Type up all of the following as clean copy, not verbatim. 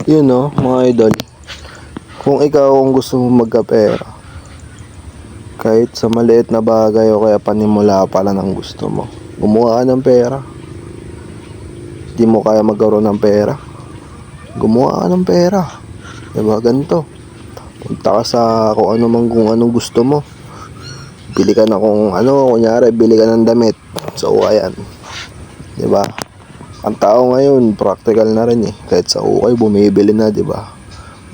Yun no, mga idol. Kung ikaw ang gusto mo magkapera, kahit sa maliit na bagay o kaya panimula pa lang ang gusto mo, gumawa ka ng pera. Di mo kaya magkaroon ng pera, gumawa ka ng pera. Diba ganito? Punta ka sa kung anong gusto mo. Bili ka na kung ano, kunyari bili ka ng damit. So ayan, diba? Ang tao ngayon practical na rin eh. Kahit sa ukay bumibili na, diba?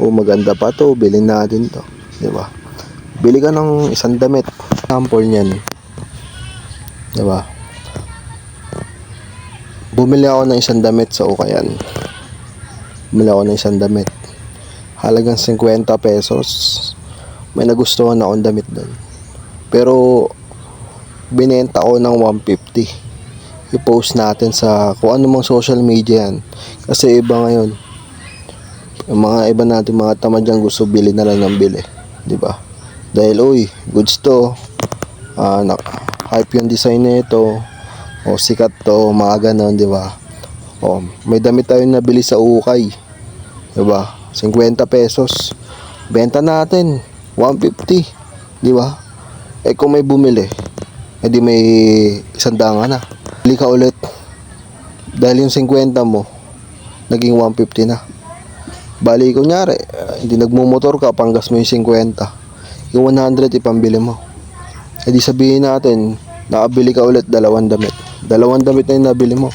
O maganda pa to, bilhin natin to, diba? Bili ka ng isang damit. Sample niyan, diba? Bumili ako ng isang damit sa ukayan. Bumili ako ng isang damit, halagang 50 pesos. May nagustuhan akong damit doon, pero binenta ko ng 150. I-post natin sa kung ano mang social media yan. Kasi iba ngayon, yung mga iba natin mga tamadyang gusto bili na lang ng bili, diba? Dahil uy, goods to, hype yung design nito, o sikat to, mga ganon, diba? O may damit tayo nabili sa ukay, diba? 50 pesos, benta natin 150, diba? Eh kung may bumili, edi may 100 na. Bili ka ulit, dahil yung 50 mo naging 150 na. Bali kunyari, hindi nagmumotor ka, panggas mo yung 50, yung 100 ipambili mo. Edi sabihin natin, nakabili ka ulit dalawang damit na yung nabili mo,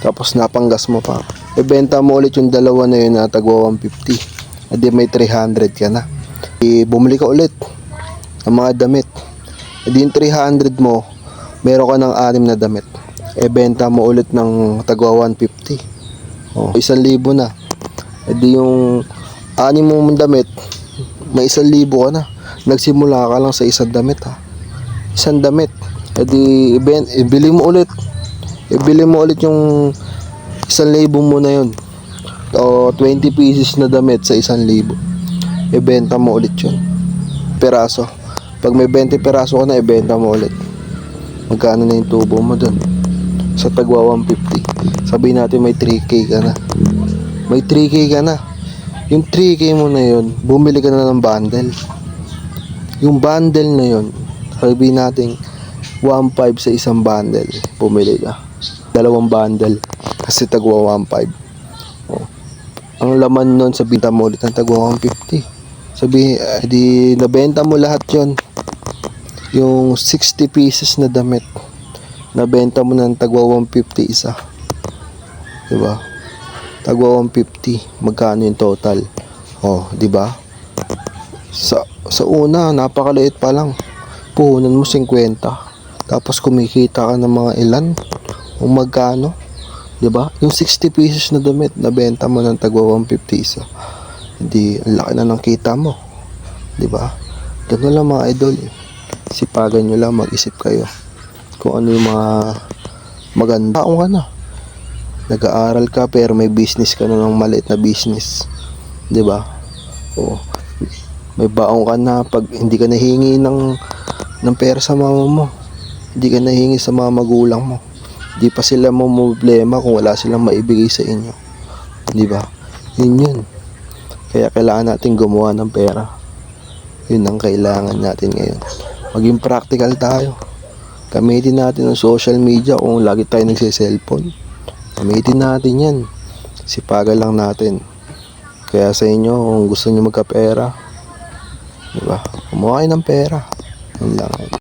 tapos napanggas mo pa, ibenta mo ulit yung dalawa na yun na tagwa 150. Edi may 300 ka na. Bumili ka ulit ng mga damit, edi yung 300 mo, meron ka ng 6 na damit, benta mo ulit ng tagwa 150. 1,000 na. Edi yung 6 mong damit, may 1,000 ka na. Nagsimula ka lang sa isang damit ha. Isang damit. Edi ibili mo ulit. Ibili mo ulit yung 1,000 mo na yun. O 20 pieces na damit sa 1,000. Ibenta mo ulit yun. Peraso. Pag may 20 peraso ka na, ibenta mo ulit. Magkano na yung tubo mo dun? Sa tagwa 150. Sabihin natin may 3K ka na. May 3K ka na. Yung 3K mo na yun, bumili ka na ng bundle. Yung bundle na yun, sabihin natin 1.5 sa isang bundle. Bumili ka 2 bundle kasi tagwa 1.5. Ang laman nun, sa binta mo ulit ng tagwa 150. Sabihin, di nabenta mo lahat yun. Yung 60 pieces na damit, nabenta mo ng tagwa 150 isa, diba? Tagwa 150, magkano yung total? Diba? Sa una, napakaliit pa lang, puhunan mo 50, tapos kumikita ka ng mga ilan o magkano, diba? Yung 60 pieces na damit, nabenta mo ng tagwa 150 isa, hindi, ang laki na ng kita mo, diba? Ganun lang mga idol. Sipagan nyo lang, mag-isip kayo kung ano yung mga maganda. Taong ka na, nag-aaral ka pero may business ka na ng maliit na business, diba? May baong ka na, pag hindi ka nahingi ng pera sa mama mo, hindi ka nahingi sa mga magulang mo, hindi pa sila mo problema kung wala silang maibigay sa inyo, diba? Yun. Kaya kailangan natin gumawa ng pera. Yun ang kailangan natin ngayon. Maging practical tayo. Gamitin natin ang social media. Kung lagi tayo nagse-cellphone, gamitin natin yan. Sipagan lang natin. Kaya sa inyo, kung gusto nyo magkapera, diba, kumuha kayo ng pera. Yun lang.